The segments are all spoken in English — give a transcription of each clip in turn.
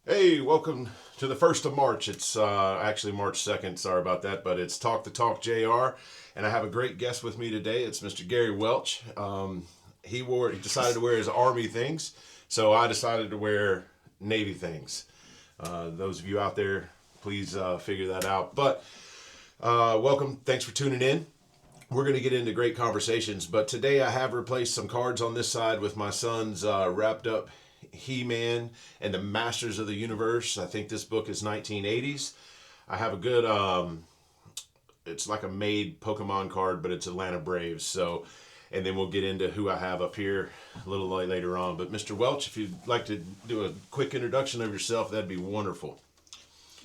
Hey, welcome to the 1st of March. It's actually March 2nd. Sorry about that, but it's Talk the Talk JR. And I have a great guest with me today. It's Mr. Gary Welch. He decided to wear his Army things, so I decided to wear Navy things. Those of you out there, please figure that out. But welcome. Thanks for tuning in. We're going to get into great conversations, but today I have replaced some cards on this side with my son's wrapped up He-Man and the Masters of the Universe. I think this book is 1980s. I have a good, it's like a made Pokemon card, but it's Atlanta Braves. So, and then we'll get into who I have up here a little later on. But Mr. Welch, if you'd like to do a quick introduction of yourself, that'd be wonderful.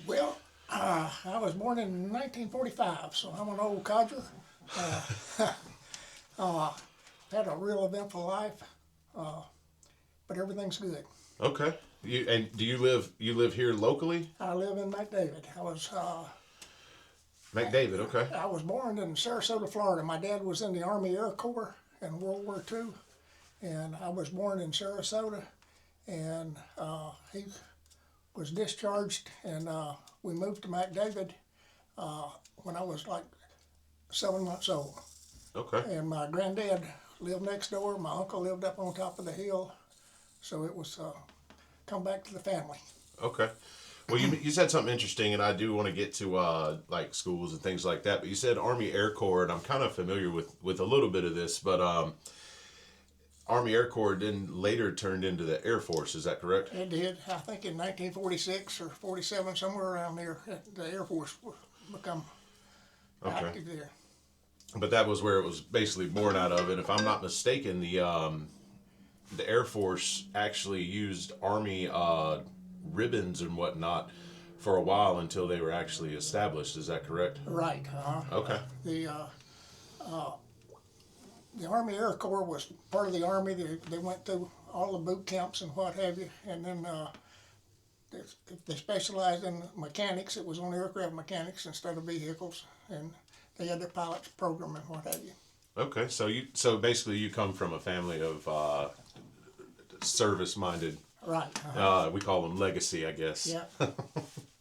Well, I was born in 1945, so I'm an old codger. Had a real eventful life, but everything's good. Okay. Do you live here locally? I live in McDavid. McDavid, okay. I was born in Sarasota, Florida. My dad was in the Army Air Corps in World War II, and I was born in Sarasota, and he was discharged, and we moved to McDavid when I was like 7 months old. Okay. And my granddad lived next door. My uncle lived up on top of the hill. So it was come back to the family. Okay. Well, you said something interesting, and I do want to get to like schools and things like that. But you said Army Air Corps, and I'm kind of familiar with a little bit of this. But Army Air Corps then later turned into the Air Force. Is that correct? It did. I think in 1946 or 47, somewhere around there, the Air Force become active there. But that was where it was basically born out of. And if I'm not mistaken, the Air Force actually used Army ribbons and whatnot for a while until they were actually established. Is that correct? Right. Okay. The Army Air Corps was part of the Army. They went through all the boot camps and what have you. And then they specialized in mechanics. It was on aircraft mechanics instead of vehicles. And they had their pilots program and what have you. Okay, so basically you come from a family of service-minded. Right. We call them legacy, I guess. Yeah.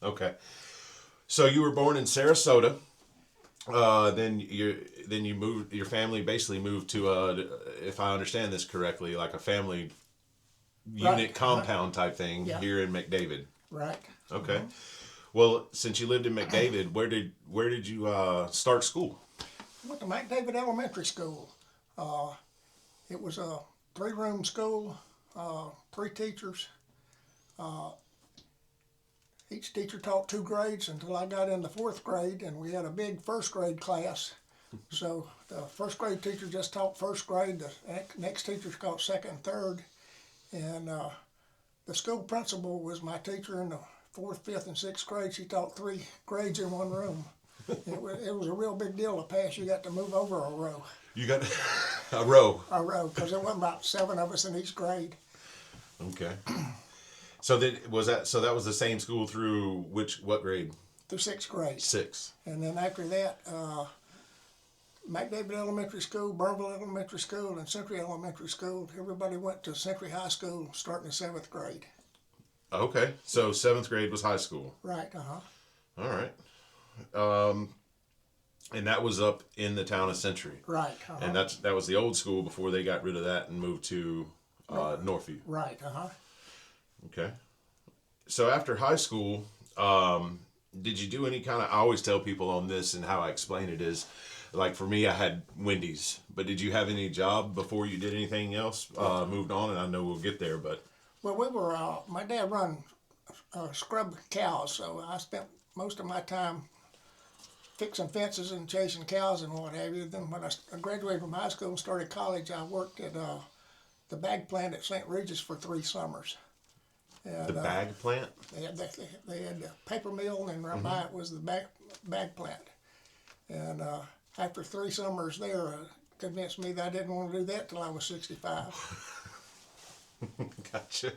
Okay. So you were born in Sarasota. Then you moved. Your family basically moved to, if I understand this correctly, like a family unit compound type thing here in McDavid. Right. Okay. Mm-hmm. Well, since you lived in McDavid, where did you start school? Went to McDavid Elementary School. It was a 3-room school, 3 teachers. Each teacher taught 2 grades until I got in the 4th grade, and we had a big 1st grade class. So the 1st grade teacher just taught 1st grade. The next teacher taught 2nd and 3rd, and the school principal was my teacher in the 4th, 5th, and 6th grade. She taught 3 grades in 1 room. It was a real big deal to pass. You got to move over a row. You got a row. A row, because there wasn't about 7 of us in each grade. Okay. So that was the same school through what grade? Through 6th grade. 6. And then after that, McDavid Elementary School, Burville Elementary School, and Century Elementary School. Everybody went to Century High School starting in 7th grade. Okay. So 7th grade was high school. Right. All right. And that was up in the town of Century. Right. And that was the old school before they got rid of that and moved to Northview. Right. Okay. So after high school, did you do any kind of? I always tell people on this and how I explain it is, like for me, I had Wendy's. But did you have any job before you did anything else? Moved on, and I know we'll get there, but. Well, we were. My dad run scrub cows, so I spent most of my time fixing fences and chasing cows and what have you. Then when I graduated from high school and started college, I worked at the bag plant at St. Regis for 3 summers. And, The bag plant? They had the paper mill, and right by it was the bag plant. And after 3 summers there, convinced me that I didn't want to do that till I was 65. Gotcha.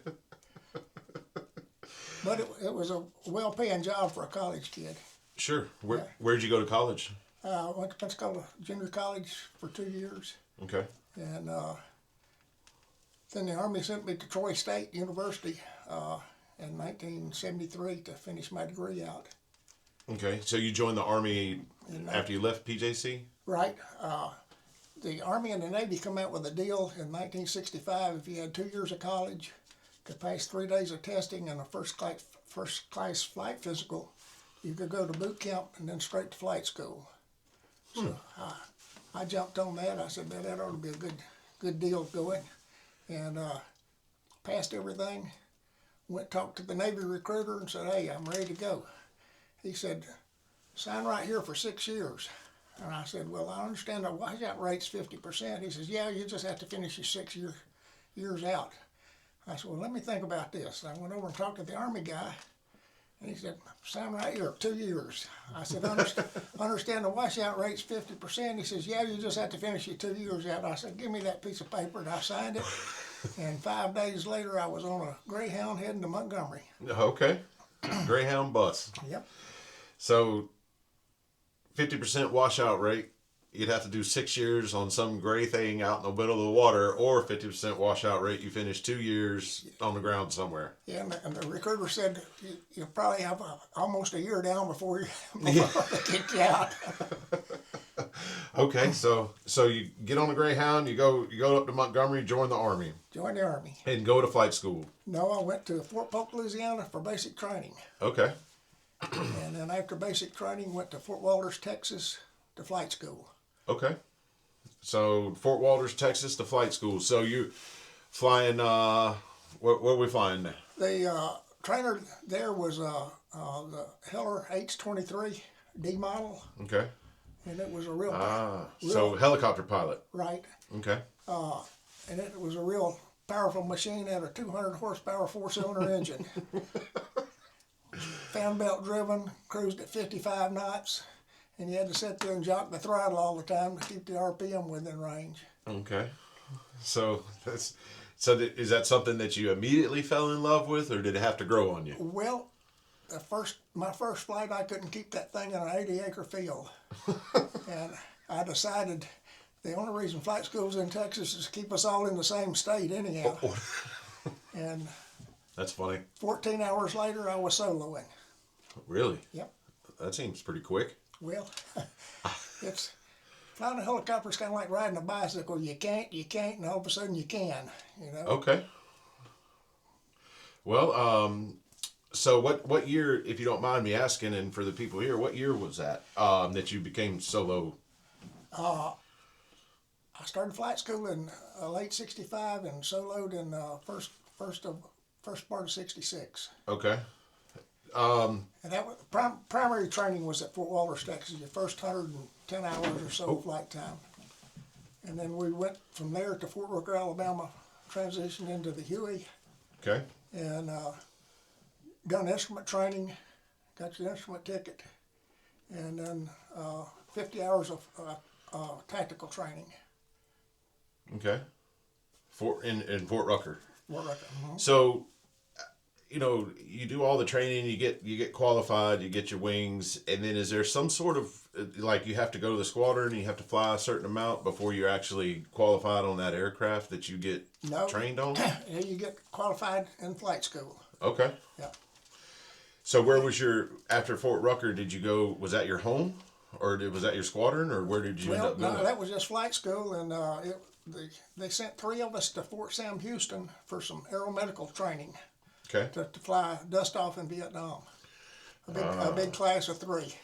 But it was a well-paying job for a college kid. Sure. Where'd you go to college? I went to Pensacola Junior College for 2 years. Okay. And then the Army sent me to Troy State University in 1973 to finish my degree out. Okay, so you joined the Army after you left PJC? Right. The Army and the Navy come out with a deal in 1965. If you had 2 years of college, could pass 3 days of testing and a first class flight physical, you could go to boot camp and then straight to flight school. So I jumped on that. I said, man, that ought to be a good deal going, and passed everything. Went talked to the Navy recruiter and said, hey, I'm ready to go. He said, sign right here for 6 years. And I said, well, I understand the washout rate's 50%. He says, yeah, you just have to finish your 6 years out. I said, well, let me think about this. I went over and talked to the Army guy, and he said, sign right here, 2 years. I said, understand the washout rate's 50%. He says, yeah, you just have to finish your 2 years out. I said, give me that piece of paper, and I signed it. And 5 days later, I was on a Greyhound heading to Montgomery. Okay, Greyhound bus. Yep. So 50% washout rate, you'd have to do 6 years on some gray thing out in the middle of the water, or 50% washout rate, you finish 2 years on the ground somewhere. Yeah, and the recruiter said you probably have almost a year down before they kick you out. Okay, so you get on the Greyhound, you go up to Montgomery, join the Army. Join the Army. And go to flight school. No, I went to Fort Polk, Louisiana for basic training. Okay. And then after basic training, went to Fort Walters, Texas to flight school. Okay. So Fort Walters, Texas to flight school. So you flying, where are we flying now? The trainer there was the Heller H-23 D model. Okay. And it was a real... So helicopter pilot. Right. Okay. And it was a real powerful machine, had a 200 horsepower 4-cylinder engine. Fan belt driven, cruised at 55 knots, and you had to sit there and jock the throttle all the time to keep the RPM within range. Okay. So is that something that you immediately fell in love with, or did it have to grow on you? Well, my first flight, I couldn't keep that thing in an 80-acre field. And I decided the only reason flight school's in Texas is to keep us all in the same state anyhow. And that's funny. 14 hours later, I was soloing. Really? Yep. That seems pretty quick. Well, flying a helicopter is kind of like riding a bicycle. You can't, and all of a sudden you can, you know. Okay. Well, so what year, if you don't mind me asking, and for the people here, what year was that that you became solo? I started flight school in late '65 and soloed in first part of '66. Okay. And that was primary training was at Fort Walters, Texas. Your first 110 hours or so flight time, and then we went from there to Fort Rucker, Alabama, transitioned into the Huey. Okay. And done instrument training, got your instrument ticket, and then 50 hours of tactical training. Okay. In Fort Rucker. Fort Rucker. Mm-hmm. So, you do all the training, you get qualified, you get your wings, and then is there some sort of, like, you have to go to the squadron, you have to fly a certain amount before you're actually qualified on that aircraft that you get trained on? Yeah, you get qualified in flight school. Okay. Yeah. So where was after Fort Rucker, did you go, was that your home? Or was that your squadron? Or where did you end up going? No, that was just flight school, and they sent 3 of us to Fort Sam Houston for some aeromedical training. Okay. To fly dust off in Vietnam. A big class of 3.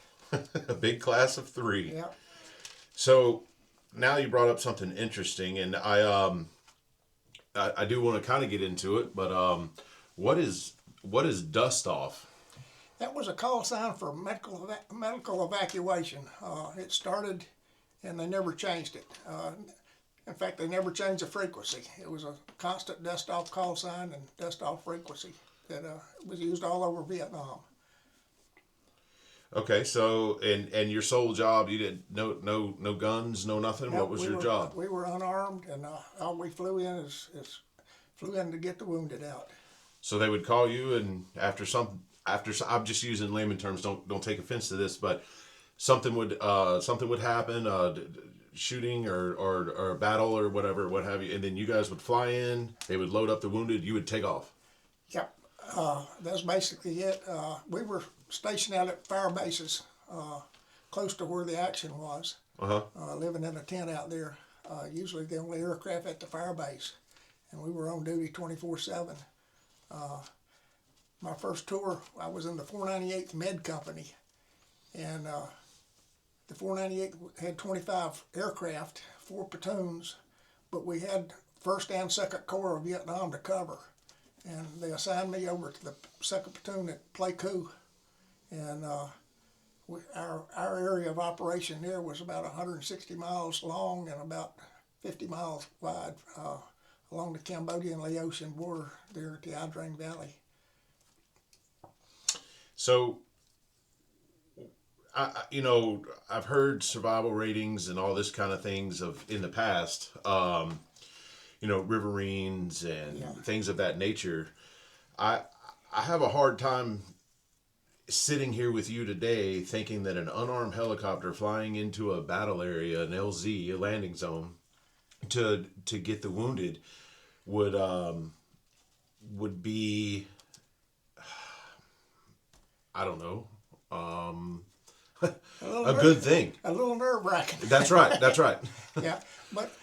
A big class of 3. Yeah. So now you brought up something interesting, and I do want to kind of get into it, but what is dust off? That was a call sign for medical evacuation. It started, and they never changed it. In fact, they never changed the frequency. It was a constant dust off call sign and dust off frequency that was used all over Vietnam. Okay, so and your sole job, you did no guns, no nothing. Nope, what was your job? We were unarmed, and all we flew in flew in to get the wounded out. So they would call you, and after I'm just using layman terms. Don't take offense to this, but something would happen. Shooting or a battle or whatever, what have you, and then you guys would fly in, they would load up the wounded, you would take off. Yep. That's basically it. We were stationed out at fire bases, close to where the action was, Uh-huh. living in a tent out there. Usually the only aircraft at the fire base, and we were on duty 24/7. My first tour, I was in the 498th Med Company, and the 498th had 25 aircraft, 4 platoons, but we had 1st and 2nd Corps of Vietnam to cover. And they assigned me over to the 2nd Platoon at Pleiku, and our area of operation there was about 160 miles long and about 50 miles wide, along the Cambodian-Laotian border there at the Ia Drang Valley. So, I've heard survival ratings and all this kind of things in the past. Riverines and things of that nature. I have a hard time sitting here with you today thinking that an unarmed helicopter flying into a battle area, an LZ, a landing zone, to get the wounded would be, I don't know, a good thing. A little nerve-wracking. That's right. That's right. Yeah, but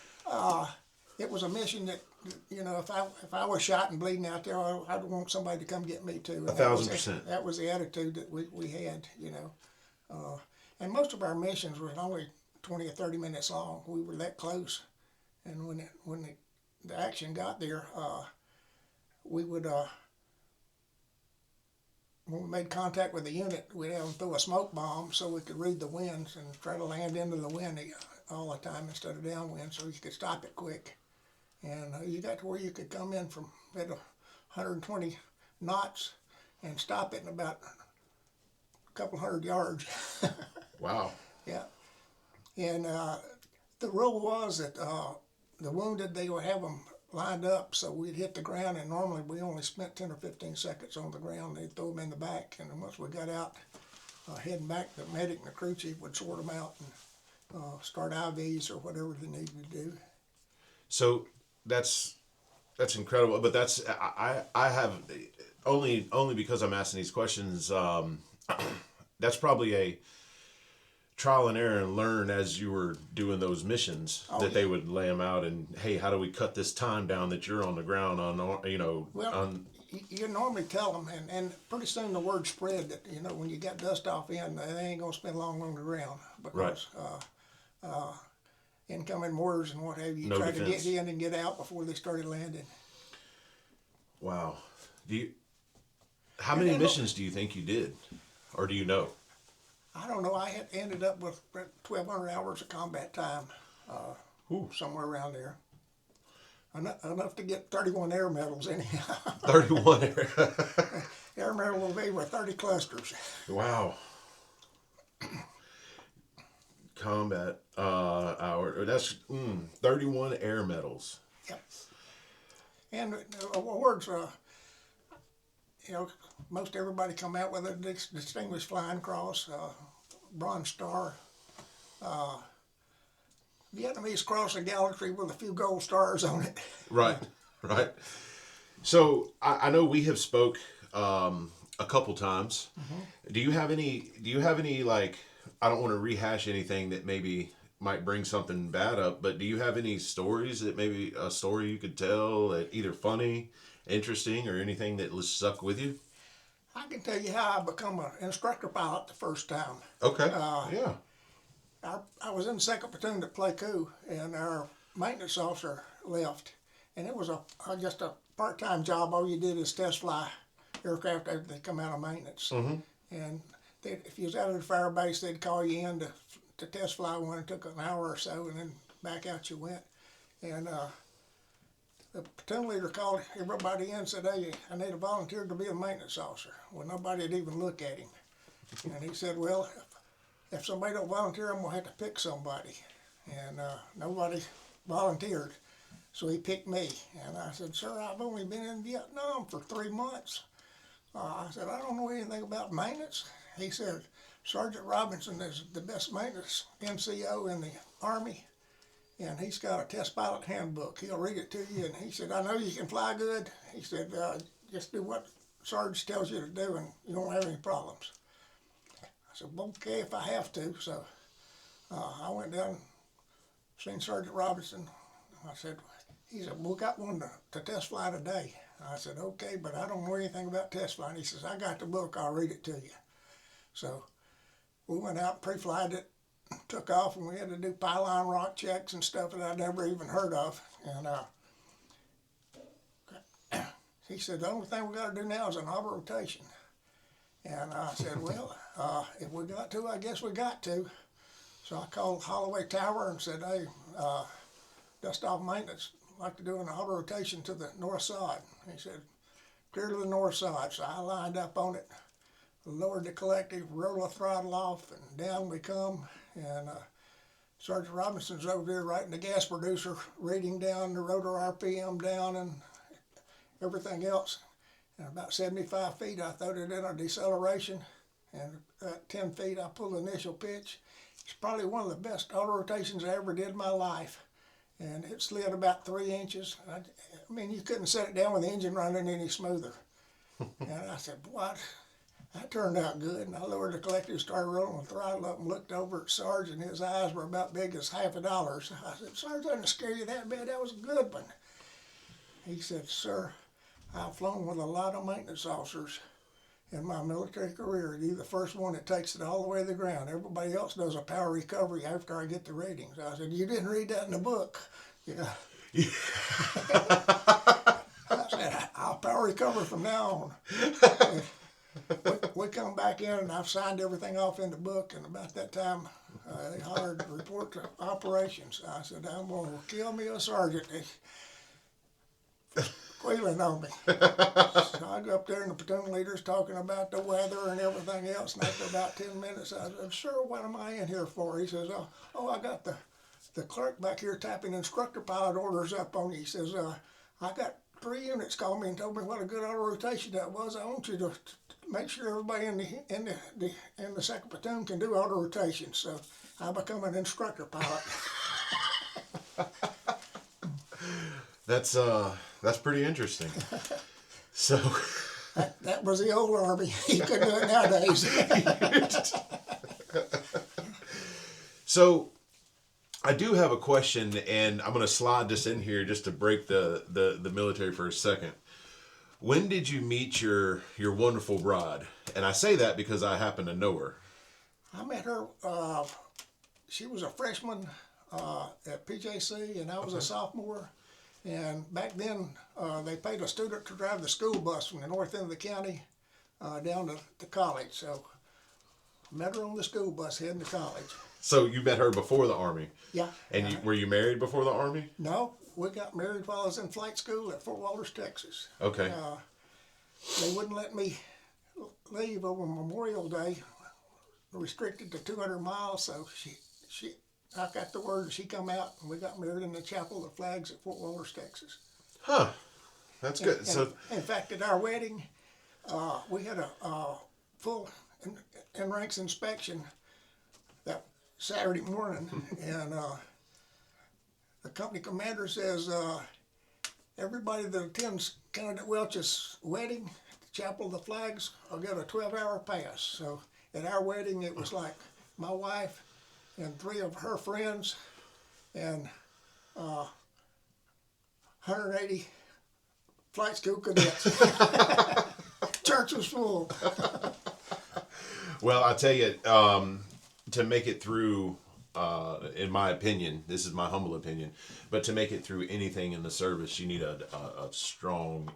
it was a mission that, if I was shot and bleeding out there, I'd want somebody to come get me too. 1,000%. That was the attitude that we had, and most of our missions were only 20 or 30 minutes long. We were that close, and when the action got there, we would. When we made contact with the unit, we'd have them throw a smoke bomb so we could read the winds and try to land into the wind all the time instead of downwind, so you could stop it quick. And you got to where you could come in from at 120 knots and stop it in about a couple hundred yards. Wow. Yeah. And the rule was that the wounded, they would have them lined up so we'd hit the ground, and normally we only spent 10 or 15 seconds on the ground. They'd throw them in the back, and then once we got out, heading back, the medic and the crew chief would sort them out and start IVs or whatever they needed to do. So that's incredible, but I have only because I'm asking these questions. That's probably a trial and error and learn as you were doing those missions that they would lay them out and, hey, how do we cut this time down that you're on the ground you normally tell them, and pretty soon the word spread that when you got dust off in, they ain't gonna spend long on the ground because incoming mortars and what have you, no try defense. to get in and get out before they started landing. Wow. How many missions do you think you did, or do you know? I don't know. I had ended up with 1,200 hours of combat time, somewhere around there. Enough to get 31 air medals anyhow. 31 air. Air medal will be with 30 clusters. Wow. Combat hour. That's 31 air medals. Yep. And awards, most everybody come out with a Distinguished Flying Cross, Bronze Star, Vietnamese Cross of Gallantry with a few gold stars on it. Right. So I know we have spoke a couple times. Mm-hmm. Do you have any like, I don't want to rehash anything that maybe might bring something bad up, but do you have any stories that maybe a story you could tell that either funny, interesting, or anything that stuck with you? I can tell you how I become an instructor pilot the first time. Okay. Yeah. I was in the 2nd Platoon at Pleiku, and our maintenance officer left, and it was just a part-time job. All you did is test fly aircraft after they come out of maintenance. Mm-hmm. And if you was out of the fire base, they'd call you in to test fly one. It took an hour or so, and then back out you went. And the platoon leader called everybody in and said, "Hey, I need a volunteer to be a maintenance officer." Well, nobody would even look at him. And he said, "Well, if somebody don't volunteer, I'm going to have to pick somebody." And nobody volunteered. So he picked me. And I said, "Sir, I've only been in Vietnam for 3 months." I said, "I don't know anything about maintenance." He said, "Sergeant Robinson is the best maintenance NCO in the Army, and he's got a test pilot handbook. He'll read it to you." And he said, "I know you can fly good." He said, "Just do what Sarge tells you to do, and you don't have any problems. I said, well, okay, if I have to. So I went down, seen Sergeant Robinson. I said, he said, we got one to test fly today. I said, okay, but I don't know anything about test flying. He says, I got the book, I'll read it to you. So we went out and pre-flied it, took off, and we had to do pylon rock checks and stuff that I'd never even heard of. And he said, the only thing we got to do now is an auto rotation. And I said, well, if we got to, I guess we got to. So I called Holloway Tower and said, hey, dust off maintenance, I'd like to do an auto rotation to the north side. He said, clear to the north side. So I lined up on it, lowered the collective, rolled the throttle off, and down we come. And Sergeant Robinson's over there writing the gas producer, reading down the rotor RPM down and everything else. And about 75 feet, I throwed it in a deceleration. And at 10 feet, I pulled the initial pitch. It's probably one of the best auto rotations I ever did in my life. And it slid about 3 inches. I mean, you couldn't set it down with the engine running any smoother. And I said, what? That turned out good. And I lowered the collective, started rolling the throttle up, and looked over at Sarge, and his eyes were about big as $50. I said, Sarge, doesn't scare you that bad. That was a good one. He said, sir, I've flown with a lot of maintenance officers in my military career. You're the first one that takes it all the way to the ground. Everybody else does a power recovery after I get the ratings. I said, you didn't read that in the book. Yeah. I said, I'll power recover from now on. We come back in, and I've signed everything off in the book, and about that time, they hired to report to operations. I said, I'm going to kill me a sergeant. Squealing on me. So I go up there, and the platoon leader's talking about the weather and everything else, and after about 10 minutes, I said, sir, what am I in here for? He says, oh, I got the clerk back here tapping instructor pilot orders up on you. He says, I got 3 units called me and told me what a good auto rotation that was. I want you to make sure everybody in the second platoon can do auto rotation. So I become an instructor pilot. That's pretty interesting. So that was the old Army. You couldn't do it nowadays. So I do have a question, and I'm going to slide this in here just to break the military for a second. When did you meet your wonderful bride? And I say that because I happen to know her. I met her, she was a freshman at PJC, and I was a sophomore. And back then, they paid a student to drive the school bus from the north end of the county down to college. So I met her on the school bus heading to college. So you met her before the Army? Yeah. And were you married before the Army? No, we got married while I was in flight school at Fort Walters, Texas. Okay. They wouldn't let me leave over Memorial Day, restricted to 200 miles. So I got the word, she come out, and we got married in the Chapel of Flags at Fort Walters, Texas. Huh. That's good. In fact, at our wedding, we had a full in-ranks inspection that Saturday morning, and the company commander says, everybody that attends Candidate Welch's wedding, the Chapel of the Flags, will get a 12-hour pass. So at our wedding, it was like my wife and 3 of her friends and 180 flight school cadets. Church was full. Well, I tell you, to make it through, in my opinion, this is my humble opinion, but to make it through anything in the service, you need a strong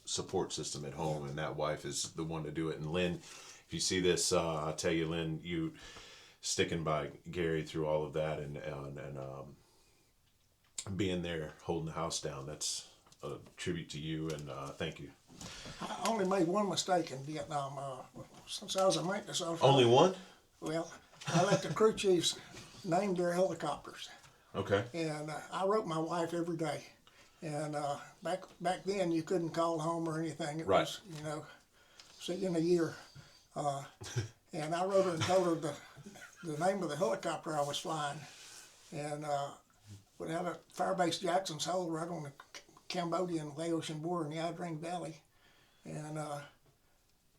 support system at home, and that wife is the one to do it. And Lynn, if you see this, I tell you, Lynn, you sticking by Gary through all of that and being there, holding the house down. That's a tribute to you, and thank you. I only made one mistake in Vietnam. Since I was a maintenance officer. Only one? Well, I let the crew chiefs name their helicopters. Okay. And I wrote my wife every day. And back then, you couldn't call home or anything. It was, see you in a year. And I wrote her and told her the name of the helicopter I was flying. And we had a Firebase Jackson's Hole right on the Cambodia and Laotian border in the Adring Valley, and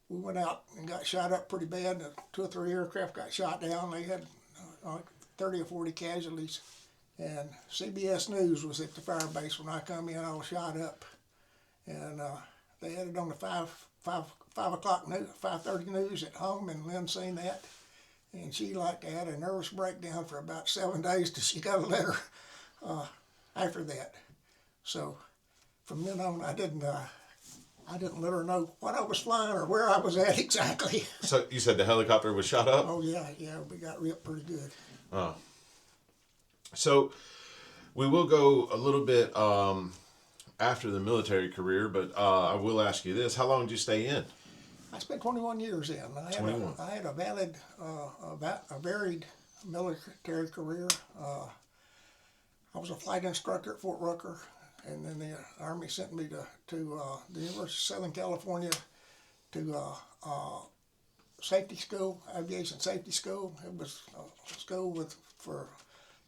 we went out and got shot up pretty bad. 2 or 3 aircraft got shot down. They had like 30 or 40 casualties, and CBS News was at the fire base when I come in, all shot up, and they had it on the 5 o'clock news, 5:30 news at home, and Lynn seen that, and she like had a nervous breakdown for about 7 days till she got a letter after that. So from then on, I didn't let her know what I was flying or where I was at exactly. So you said the helicopter was shot up? Oh yeah, we got ripped pretty good. So we will go a little bit after the military career, but I will ask you this: how long did you stay in? I spent 21 years in. 21. I had a valid, a varied military career. I was a flight instructor at Fort Rucker, and then the Army sent me to the University of Southern California to safety school, aviation safety school. It was a school for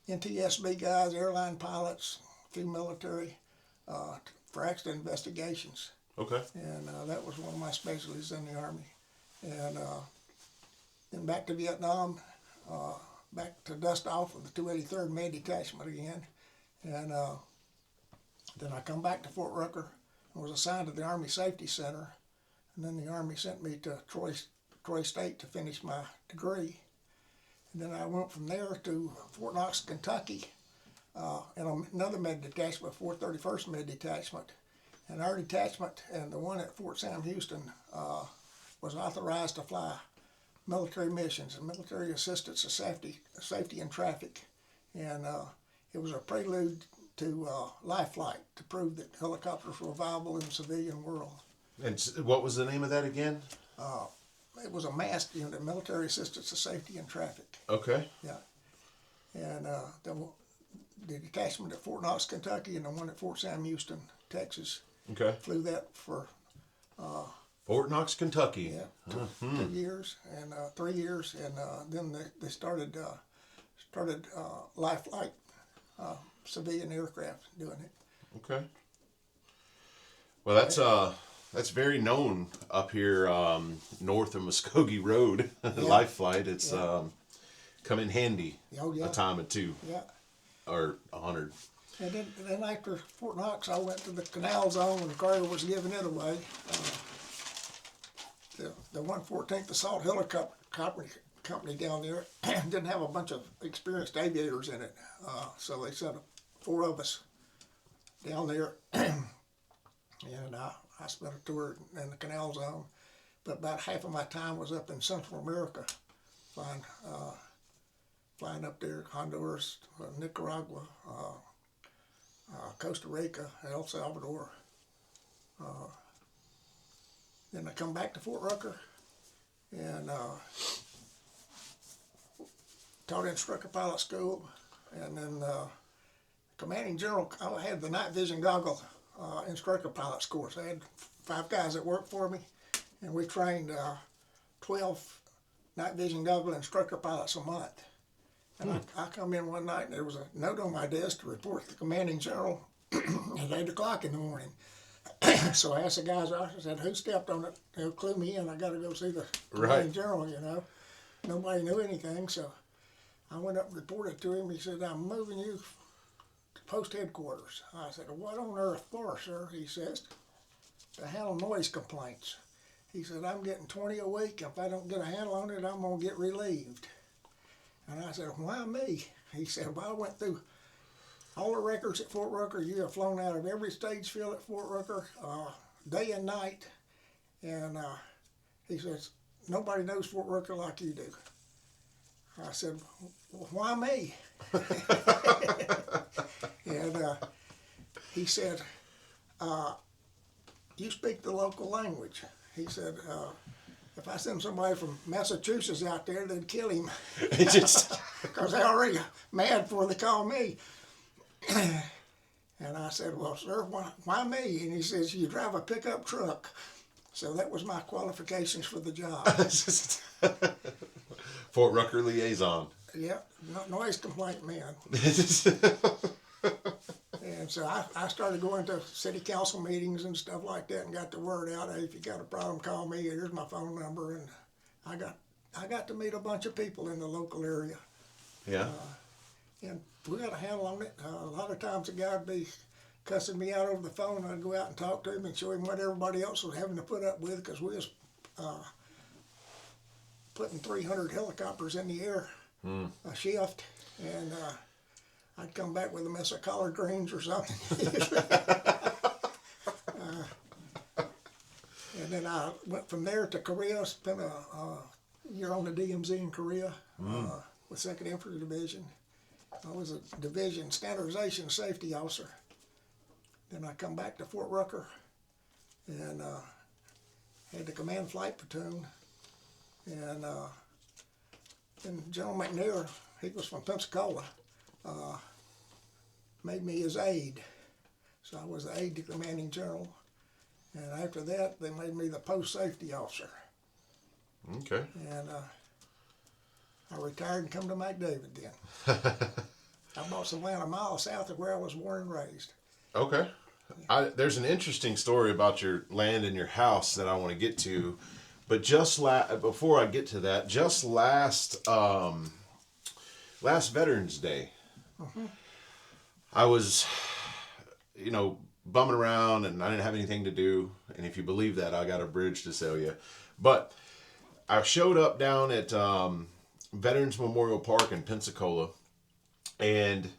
NTSB guys, airline pilots, few military, for accident investigations. Okay. And that was one of my specialties in the Army. And then back to Vietnam, back to dust off with the 283rd Med Detachment again. And then I come back to Fort Rucker and was assigned to the Army Safety Center. And then the Army sent me to Troy State to finish my degree. And then I went from there to Fort Knox, Kentucky, and another Med Detachment, 431st Med Detachment. And our detachment and the one at Fort Sam Houston was authorized to fly military missions and military assistance to safety in traffic. And it was a prelude to life flight to prove that helicopters were viable in the civilian world. And what was the name of that again? It was a MAST unit, Military Assistance to Safety in Traffic. Okay. Yeah. And the detachment at Fort Knox, Kentucky, and the one at Fort Sam Houston, Texas. Okay. Flew that for Fort Knox, Kentucky. yeah, 2 years and 3 years, and then they started life flight civilian aircraft doing it. Okay. Well, that's very known up here north of Muskogee Road. Life flight. It's come in handy Oh, yeah. a time or two, Yeah. or 100. And then after Fort Knox, I went to the Canal Zone when Carter was giving it away. The 114th Assault Helicopter Company down there didn't have a bunch of experienced aviators in it, so they sent 4 of us down there, and I spent a tour in the Canal Zone. But about half of my time was up in Central America, flying up there, Honduras, Nicaragua, Costa Rica, El Salvador. Then I come back to Fort Rucker and taught instructor pilot school, and then commanding general, I had the night vision goggle instructor pilot's course. I had 5 guys that worked for me, and we trained 12 night vision goggle instructor pilots a month. And I come in one night and there was a note on my desk to report to the commanding general at 8 o'clock in the morning. So I asked the guys, I said, who stepped on it? They'll clue me in. I got to go see the commanding general, you know. Nobody knew anything, so I went up and reported to him. He said, I'm moving you to post headquarters. I said, what on earth for, sir? He says, to handle noise complaints. He said, I'm getting 20 a week. If I don't get a handle on it, I'm going to get relieved. And I said, why me? He said, well, I went through all the records at Fort Rucker. You have flown out of every stage field at Fort Rucker, day and night. And he says, nobody knows Fort Rucker like you do. I said, well, why me? And he said, you speak the local language. He said, if I send somebody from Massachusetts out there, they'd kill him. Because they're already mad before they call me. And I said, well, sir, why me? And he says, you drive a pickup truck. So that was my qualifications for the job. Fort Rucker liaison. Yeah, noise complaint man. And And so I started going to city council meetings and stuff like that, and got the word out. Hey, if you got a problem, call me. Here's my phone number. And I got to meet a bunch of people in the local area. Yeah. And we got a handle on it. A lot of times the guy would be cussing me out over the phone. I'd go out and talk to him and show him what everybody else was having to put up with, because we was putting 300 helicopters in the air a shift, and I'd come back with a mess of collard greens or something. And then I went from there to Korea, spent a year on the DMZ in Korea with 2nd Infantry Division. I was a division standardization safety officer. Then I come back to Fort Rucker and had the command flight platoon. And then General McNair, he was from Pensacola, made me his aide. So I was the aide to commanding general. And after that, they made me the post safety officer. Okay. And I retired and come to McDavid then. I bought some land a mile south of where I was born and raised. Okay. There's an interesting story about your land and your house that I want to get to, but just before I get to that, just last Veterans Day, I was, bumming around and I didn't have anything to do. And if you believe that, I got a bridge to sell you. But I showed up down at Veterans Memorial Park in Pensacola, and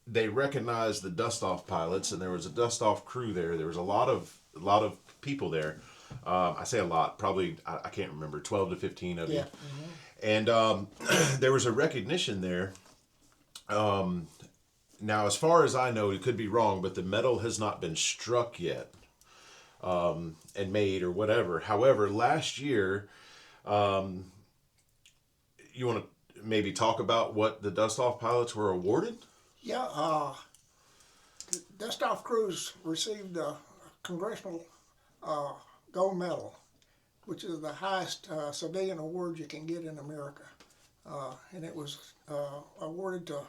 they recognized the dust-off pilots, and there was a dust-off crew there. There was a lot of people there. I say a lot, probably, I can't remember, 12 to 15 of you. And there was a recognition there. Now, as far as I know, it could be wrong, but the medal has not been struck yet and made or whatever. However, last year, you want to maybe talk about what the dust-off pilots were awarded? Yeah, the dust-off crews received a congressional gold medal, which is the highest civilian award you can get in America. And it was awarded to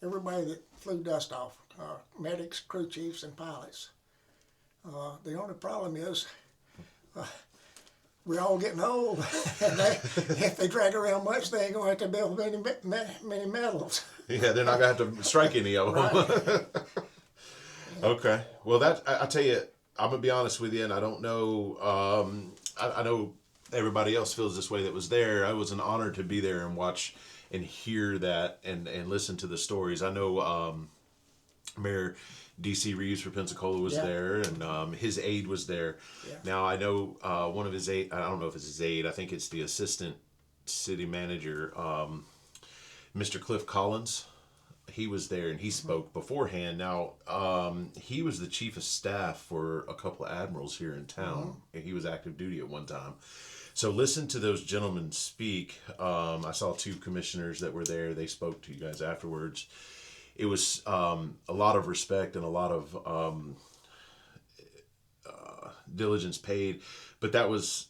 everybody that flew dust-off, medics, crew chiefs, and pilots. The only problem is we're all getting old, and if they drag around much, they ain't going to have to build many medals. Yeah, they're not going to have to strike any of them. Right. Okay. Well, I tell you, I'm going to be honest with you, and I don't know, I know everybody else feels this way that was there. I was an honor to be there and watch and hear that and listen to the stories. I know Mayor D.C. Reeves for Pensacola was there, and his aide was there. Yeah. Now, I know one of his aide, I don't know if it's his aide, I think it's the assistant city manager, Mr. Cliff Collins. He was there, and he spoke beforehand. Now, he was the chief of staff for a couple of admirals here in town, and he was active duty at one time. So listen to those gentlemen speak. I saw 2 commissioners that were there. They spoke to you guys afterwards. It was a lot of respect and a lot of diligence paid, but that was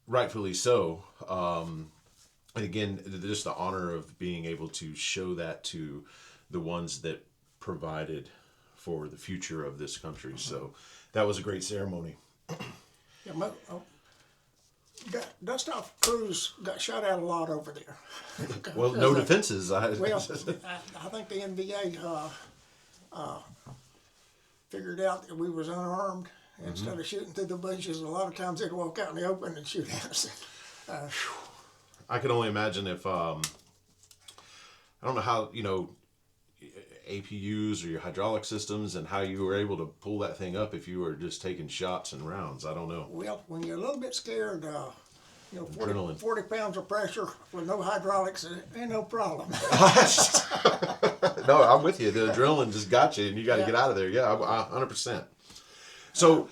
rightfully so. And again, just the honor of being able to show that to the ones that provided for the future of this country. So that was a great ceremony. Yeah, dust-off crews got shot out a lot over there. Well, no defenses. I think the NVA figured out that we was unarmed. Instead of shooting through the bushes, a lot of times they'd walk out in the open and shoot at us. I can only imagine if, I don't know how, APUs or your hydraulic systems and how you were able to pull that thing up if you were just taking shots and rounds. I don't know. Well, when you're a little bit scared, 40 pounds of pressure with no hydraulics, it ain't no problem. No, I'm with you. The adrenaline just got you and you got to get out of there. Yeah, 100%. So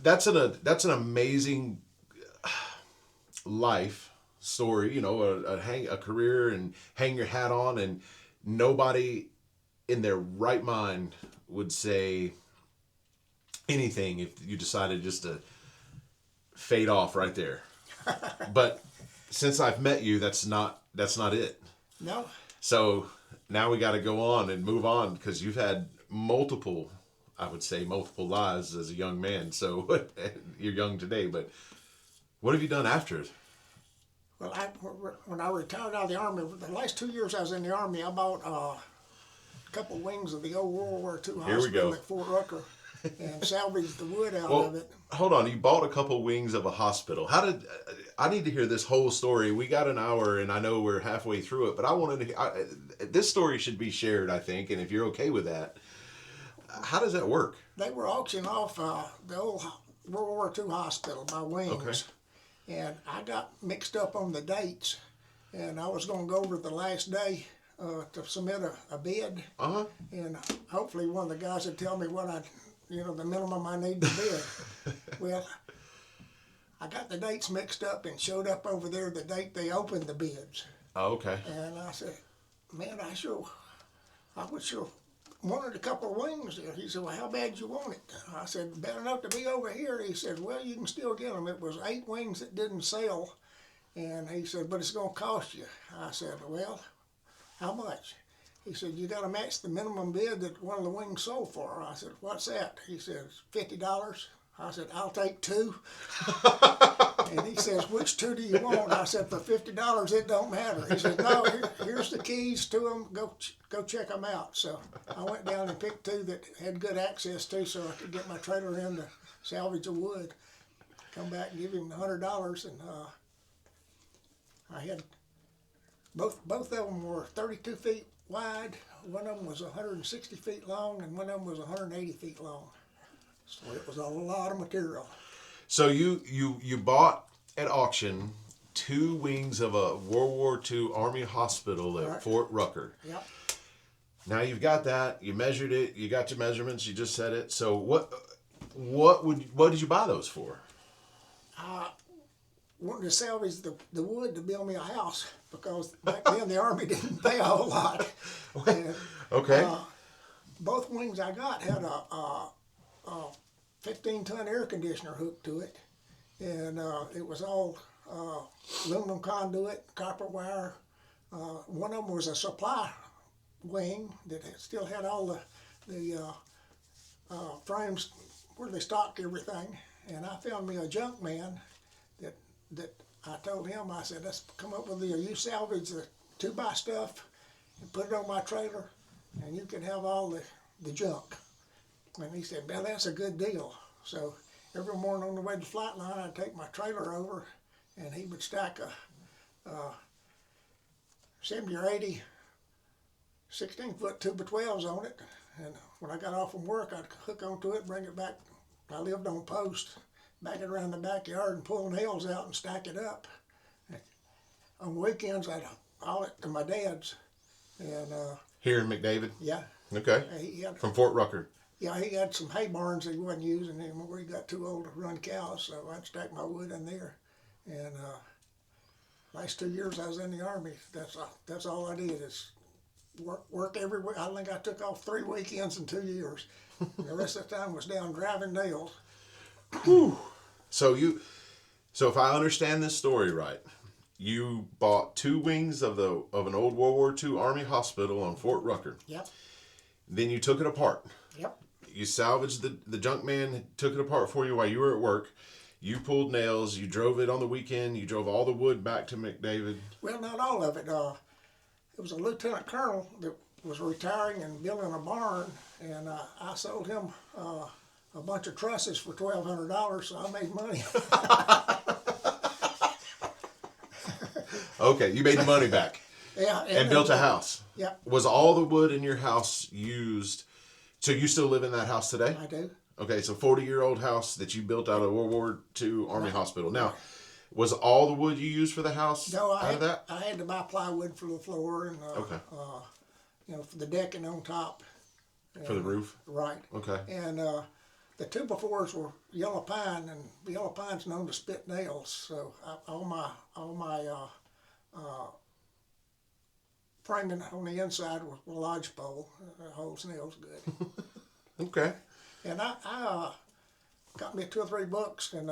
that's an amazing life story, a career and hang your hat on, and nobody in their right mind would say anything if you decided just to fade off right there. But since I've met you, that's not it. No. So now we got to go on and move on, because you've had multiple, I would say, multiple lives as a young man. So you're young today, but what have you done after? Well, when I retired out of the Army, the last 2 years I was in the Army, I bought a couple wings of the old World War II Here we go. hospital at Fort Rucker and salvaged the wood out Well, of it. hold on. You bought a couple wings of a hospital. How did? I need to hear this whole story. We got an hour, and I know we're halfway through it, but I wanted to. This story should be shared, I think, and if you're okay with that, how does that work? They were auctioning off the old World War II hospital by wings. Okay. And I got mixed up on the dates, and I was going to go over the last day to submit a bid, and hopefully one of the guys would tell me what the minimum I need to bid. Well, I got the dates mixed up and showed up over there the date they opened the bids. Oh, okay. And I said, man, I would sure wanted a couple of wings there. He said, well, how bad you want it? I said, bad enough to be over here. He said, well, you can still get them. It was 8 wings that didn't sell. And he said, but it's going to cost you. I said, well, how much? He said, you got to match the minimum bid that one of the wings sold for. I said, what's that? He said, $50. I said, I'll take 2. And he says, which 2 do you want? I said, for $50, it don't matter. He said, no, here's the keys to them. Go check them out. So I went down and picked 2 that had good access to, so I could get my trailer in to salvage the wood. Come back and give him $100, and I had both of them were 32 feet wide. One of them was 160 feet long, and one of them was 180 feet long. So it was a lot of material. So you bought at auction 2 wings of a World War II Army hospital at Right. Fort Rucker. Yep. Now you've got that. You measured it. You got your measurements. You just said it. So what did you buy those for? Wanted to salvage the wood to build me a house, because back then the Army didn't pay a whole lot. And, Okay. both wings I got had a 15-ton air conditioner hooked to it, and it was all aluminum conduit, copper wire. One of them was a supply wing that still had all the frames where they stocked everything. And I found me a junk man that I told him, I said, let's come up with you salvage the 2x stuff and put it on my trailer, and you can have all the junk. And he said, well, that's a good deal. So every morning on the way to the flight line, I'd take my trailer over, and he would stack a 70 or 80 16-foot 2x12s on it. And when I got off from work, I'd hook onto it, bring it back. I lived on post, back it around the backyard and pull nails out and stack it up. On weekends, I'd haul it to my dad's. And Here in McDavid? yeah, Okay. he had From Fort Rucker. Yeah, he had some hay barns that he wasn't using anymore. He got too old to run cows, so I'd stack my wood in there. And last 2 years I was in the Army, that's all I did is work every week. I think I took off 3 weekends in 2 years. The rest of the time was down driving nails. So if I understand this story right, you bought 2 wings of an old World War II Army hospital on Fort Rucker. Yep, Then you took it apart. yep. You salvaged the junk man, took it apart for you while you were at work. You pulled nails. You drove it on the weekend. You drove all the wood back to McDavid. Well, not all of it. It was a lieutenant colonel that was retiring and building a barn, and I sold him a bunch of trusses for $1,200, so I made money. Okay, you made the money back Yeah, and built a house. Yeah, Was all the wood in your house used? So you still live in that house today? I do. Okay, so 40-year-old house that you built out of World War II Army Hospital. Now, was all the wood you used for the house No, out of that? I had to buy plywood for the floor and Okay. for the decking on top. For the roof? Right. Okay. And the 2x4s were yellow pine, and yellow pine's known to spit nails. So all my framing on the inside was a lodgepole. Holds nails good. Okay. And I got me 2 or 3 books and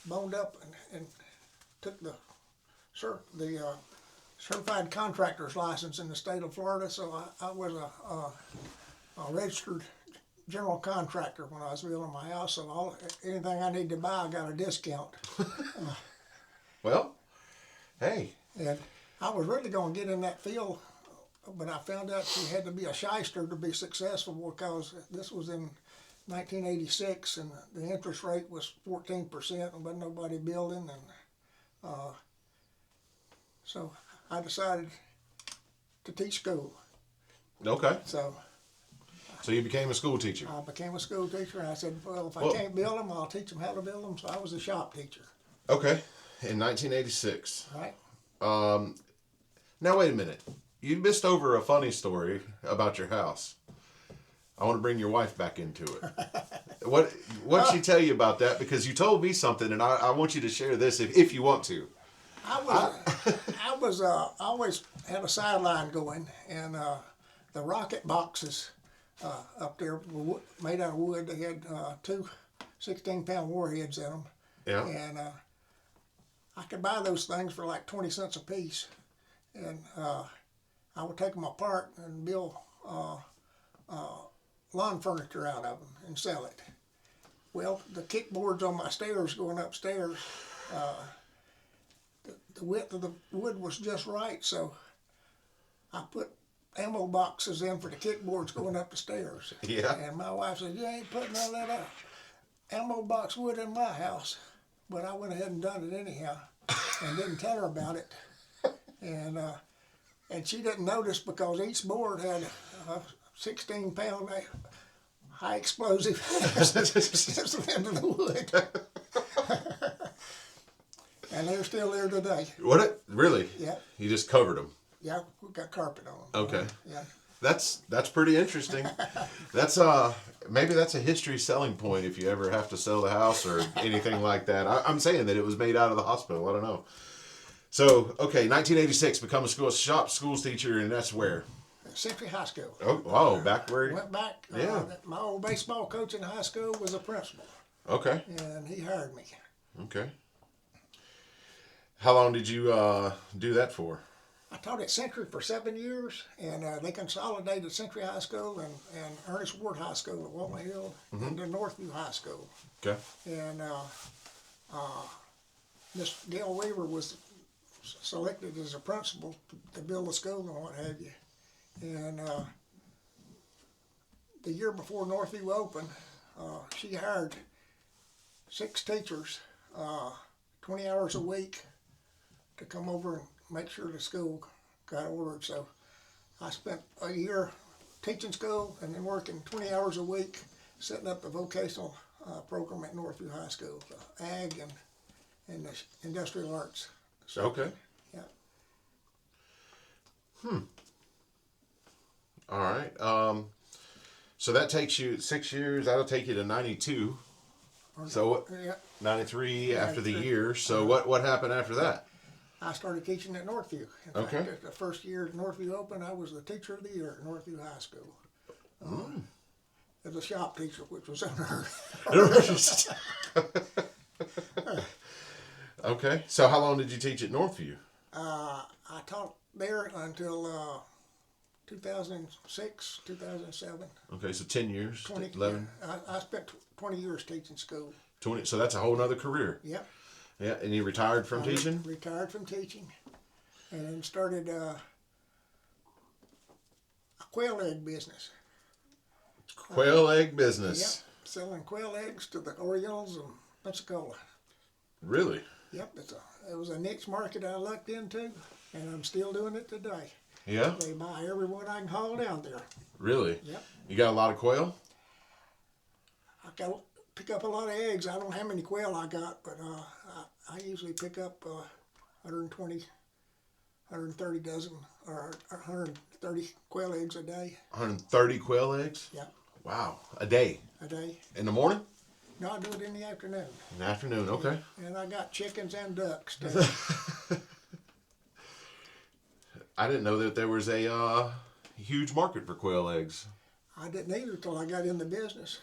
boned up and took the certified contractor's license in the state of Florida. So I was a a registered general contractor when I was building my house, and anything I need to buy, I got a discount. Well, hey. And I was really going to get in that field, but I found out you had to be a shyster to be successful, because this was in 1986, and the interest rate was 14%, and wasn't nobody building, and so I decided to teach school. Okay. So you became a school teacher. I became a school teacher, and I said, well, if I can't build them, I'll teach them how to build them. So I was a shop teacher. Okay. In 1986. Right. Now wait a minute. You missed over a funny story about your house. I want to bring your wife back into it. What'd she tell you about that? Because you told me something, and I want you to share this if you want to. I always had a sideline going, and the rocket boxes up there were made out of wood. They had two 16-pound warheads in them. Yeah. And I could buy those things for like 20 cents a piece, and I would take them apart and build lawn furniture out of them and sell it. Well, the kickboards on my stairs going upstairs, the width of the wood was just right, so I put ammo boxes in for the kickboards going up the stairs. Yeah. And my wife said, you ain't putting all that ammo box wood in my house. But I went ahead and done it anyhow, and didn't tell her about it. And she didn't notice, because each board had a 16-pound high explosive into the wood. And they're still there today. Really? Yeah. You just covered them. Yeah, we got carpet on them. Okay. Yeah. That's pretty interesting. That's maybe that's a history selling point if you ever have to sell the house or anything like that. I'm saying that it was made out of the hospital. I don't know. So, okay, 1986, become a schools teacher, and that's where? Century High School. Oh, wow, back where? Went back. Yeah. My old baseball coach in high school was a principal. Okay. And he hired me. Okay. How long did you do that for? I taught at Century for 7 years, and they consolidated Century High School and Ernest Ward High School at Walnut Hill into Northview High School. Okay. And Miss Gail Weaver was selected as a principal to build the school and what have you. And the year before Northview opened, she hired 6 teachers, 20 hours a week, to come over and make sure the school got ordered. So I spent a year teaching school and then working 20 hours a week setting up the vocational program at Northview High School, the ag and the industrial arts. So, okay. Yeah. All right. So that takes you 6 years. That'll take you to 92. So what? Yeah. 93 after the year. So what happened after that? I started teaching at Northview. In fact, the first year at Northview opened, I was the teacher of the year at Northview High School. As a shop teacher, which was unheard of. Okay. So how long did you teach at Northview? I taught there until 2006, 2007. Okay, so 10 years, 20, 11. I spent 20 years teaching school. 20. So that's a whole nother career. Yep. Yeah, and you retired from teaching? Retired from teaching, and then started a quail egg business. Quail egg business. Yep, selling quail eggs to the Orioles and Pensacola. Really? Yep, it was a niche market I lucked into, and I'm still doing it today. Yeah? They buy every one I can haul down there. Really? Yep. You got a lot of quail? I got to pick up a lot of eggs. I don't know how many quail I got, but I usually pick up 120, 130 dozen, or 130 quail eggs a day. 130 quail eggs? Yeah. Wow. A day? A day. In the morning? No, I do it in the afternoon. In the afternoon, okay. And I got chickens and ducks too. I didn't know that there was a huge market for quail eggs. I didn't either until I got in the business.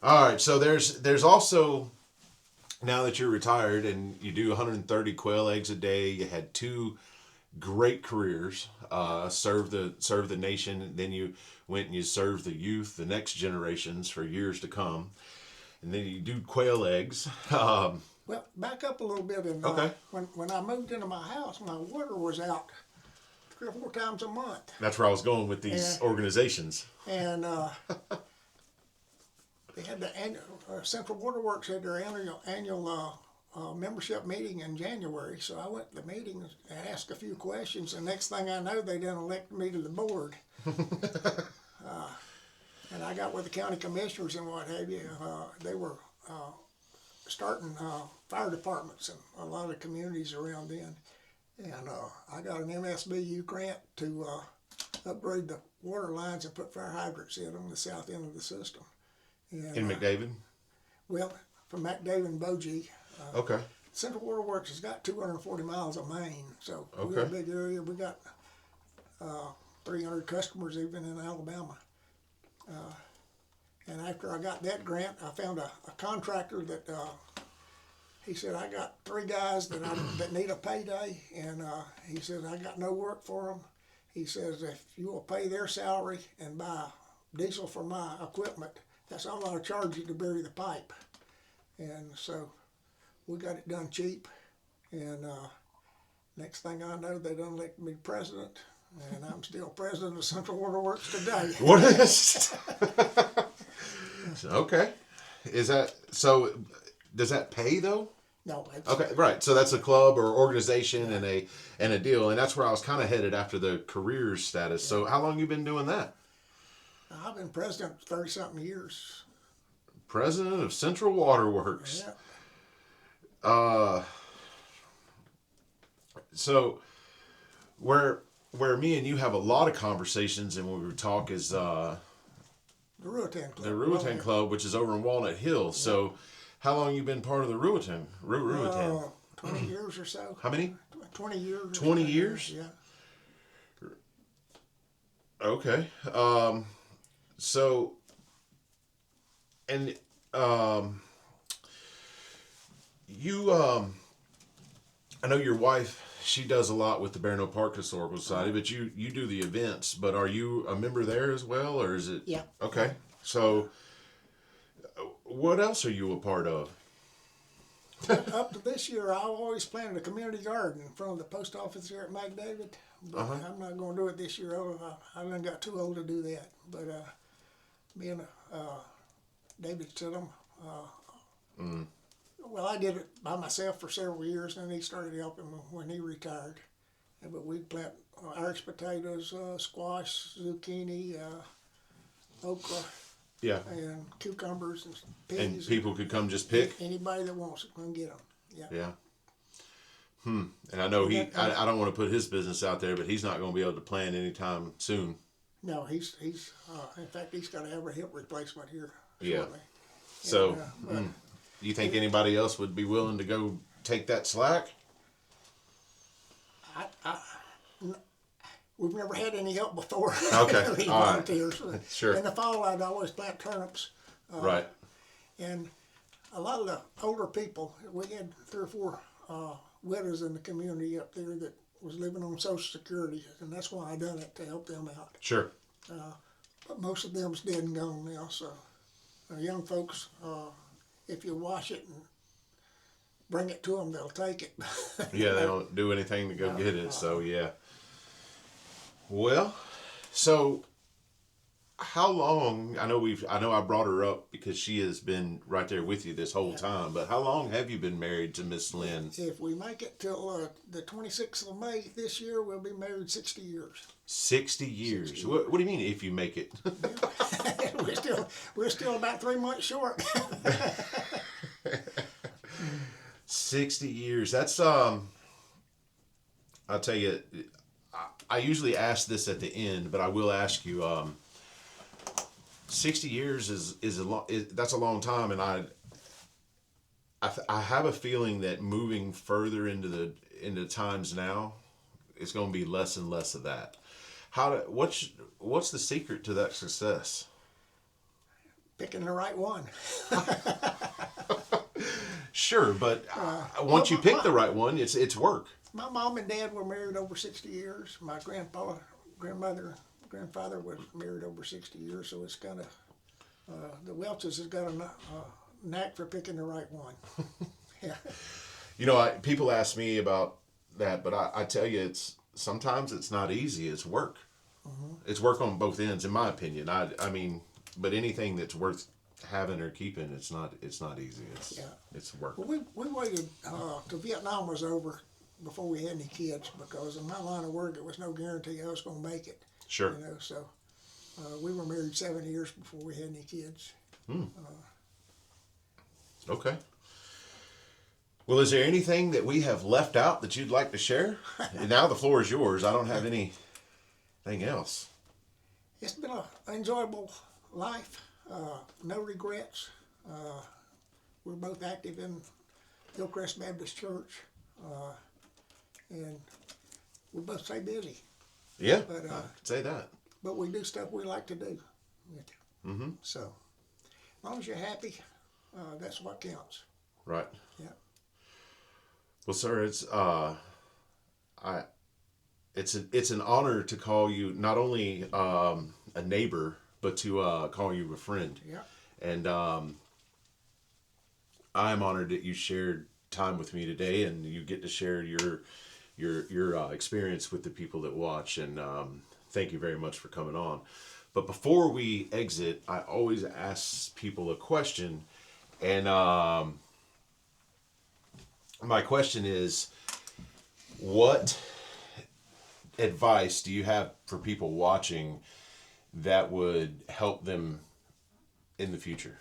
All right, so there's also, now that you're retired and you do 130 quail eggs a day, you had 2 great careers, served the nation. Then you went and you served the youth, the next generations for years to come. And then you do quail eggs. Well, back up a little bit. And Okay. when I moved into my house, my water was out 3 or 4 times a month. That's where I was going with these organizations. And they had the annual, Central Waterworks had their annual membership meeting in January. So I went to the meeting and asked a few questions. And next thing I know, they done elected me to the board. And I got with the county commissioners and what have you. They were starting fire departments in a lot of communities around then. And I got an MSBU grant to upgrade the water lines and put fire hydrants in on the south end of the system. And, In McDavid? well, from McDavid and Bogie. Okay. Central Waterworks has got 240 miles of main, so we Okay. got a big area. We got 300 customers even in Alabama. And after I got that grant, I found a contractor that he said, I got 3 guys that need a payday, and he said, I got no work for them. He says, if you will pay their salary and buy diesel for my equipment, that's all I'll charge you to bury the pipe. And so we got it done cheap, and next thing I know, they done elected me president, and I'm still president of Central Waterworks today. What is? Okay. Is that so? Does that pay though? No, it's, Okay, right. So that's a club or organization and a deal, and that's where I was kind of headed after the careers status. So how long you been doing that? I've been president 30-something years. President of Central Waterworks. Yeah. So where me and you have a lot of conversations, and when we talk is The Ruatan Club. the Ruatan Club, which is over in Walnut Hill. So how long you been part of the Ruatan? 20 years or so. How many? 20 years. 20 years? Yeah. Okay. So, and you, I know your wife, she does a lot with the Bear No Park Historical Society, but you do the events. But are you a member there as well, or is it? Yeah. Okay. So, what else are you a part of? Up to this year, I always planted a community garden in front of the post office here at McDavid. But I'm not going to do it this year. I done got too old to do that. But me and David Stidham, well, I did it by myself for several years, and then he started helping me when he retired. But we'd plant Irish potatoes, squash, zucchini, okra, Yeah. and cucumbers and And peas. people could come just pick. Anybody that wants it can get them. Yeah. Yeah. And I know I don't want to put his business out there, but he's not going to be able to plant anytime soon. No, he's in fact, he's got to have a hip replacement here Yeah. shortly. So, And, do you think anybody else would be willing to go take that slack? we've never had any help before. Okay, Any all right. volunteers. Sure. In the fall, I'd always plant turnips. Right. And a lot of the older people, we had 3 or 4 widows in the community up there that was living on Social Security, and that's why I done it, to help them out. Sure. But most of them's dead and gone now, so young folks, if you wash it and bring it to them, they'll take it. Yeah, they don't do anything to go get it. So yeah. Well, so how long? I know I brought her up because she has been right there with you this whole time. But how long have you been married to Miss Lynn? If we make it till the 26th of May this year, we'll be married 60 years. 60 years. 60 What do you mean if you make it? we're still about 3 months short. 60 years. That's I'll tell you. I usually ask this at the end, but I will ask you. 60 years is a long. That's a long time, and I have a feeling that moving further into times now, it's going to be less and less of that. What's the secret to that success? Picking the right one. Sure, but once you pick the right one, it's work. My mom and dad were married over 60 years. My grandfather was married over 60 years, so it's kind of, the Welches has got a knack for picking the right one. Yeah. You know, people ask me about that, but I tell you, sometimes it's not easy. It's work. It's work on both ends, in my opinion. I mean, but anything that's worth having or keeping, it's not easy. It's work. Well, we waited till Vietnam was over before we had any kids, because in my line of work, it was no guarantee I was going to make it. Sure. You know, so we were married 7 years before we had any kids. Okay. Well, is there anything that we have left out that you'd like to share? And now the floor is yours. I don't have anything else. It's been an enjoyable life. No regrets. We're both active in Hillcrest Baptist Church, and we both stay busy. Yeah, But I'd say that. but we do stuff we like to do. So, as long as you're happy, that's what counts. Right. Yeah. Well, sir, it's an honor to call you not only a neighbor, but to call you a friend. Yeah. And I'm honored that you shared time with me today, and you get to share your experience with the people that watch. And thank you very much for coming on. But before we exit, I always ask people a question, and my question is, what advice do you have for people watching that would help them in the future?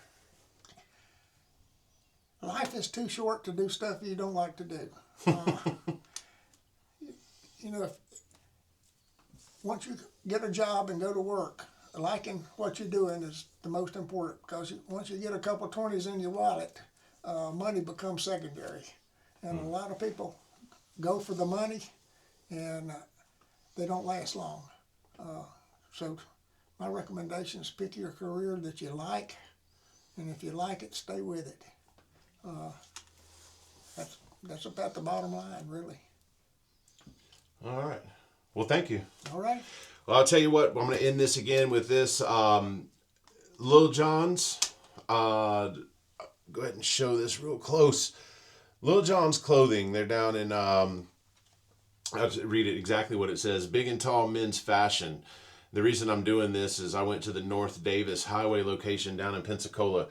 Life is too short to do stuff you don't like to do. You know, once you get a job and go to work, liking what you're doing is the most important, because once you get a couple 20s in your wallet, money becomes secondary. And a lot of people go for the money, and they don't last long. So my recommendation is pick your career that you like, and if you like it, stay with it. That's about the bottom line, really. All right. Well, thank you. All right. Well, I'll tell you what, I'm going to end this again with this. Lil John's, go ahead and show this real close. Lil John's Clothing, they're down in, I'll read it exactly what it says, Big and Tall Men's Fashion. The reason I'm doing this is I went to the North Davis Highway location down in Pensacola.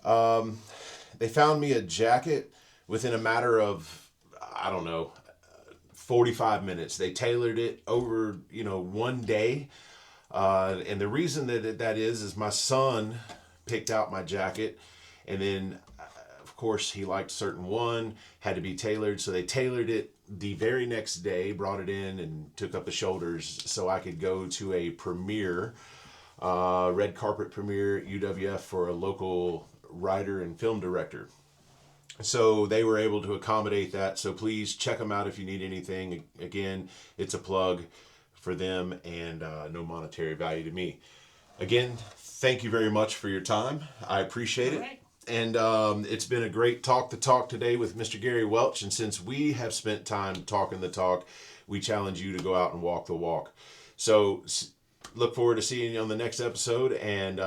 They found me a jacket within a matter of, I don't know, 45 minutes. They tailored it over, one day. And the reason that is my son picked out my jacket, and then, of course, he liked a certain one, had to be tailored. So they tailored it the very next day, brought it in and took up the shoulders so I could go to a premiere, red carpet premiere at UWF for a local writer and film director. So they were able to accommodate that. So please check them out if you need anything. Again, it's a plug for them, and no monetary value to me. Again, thank you very much for your time. I appreciate it. All right. And it's been a great talk the talk today with Mr. Gary Welch. And since we have spent time talking the talk, we challenge you to go out and walk the walk. So look forward to seeing you on the next episode, and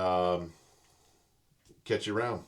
catch you around.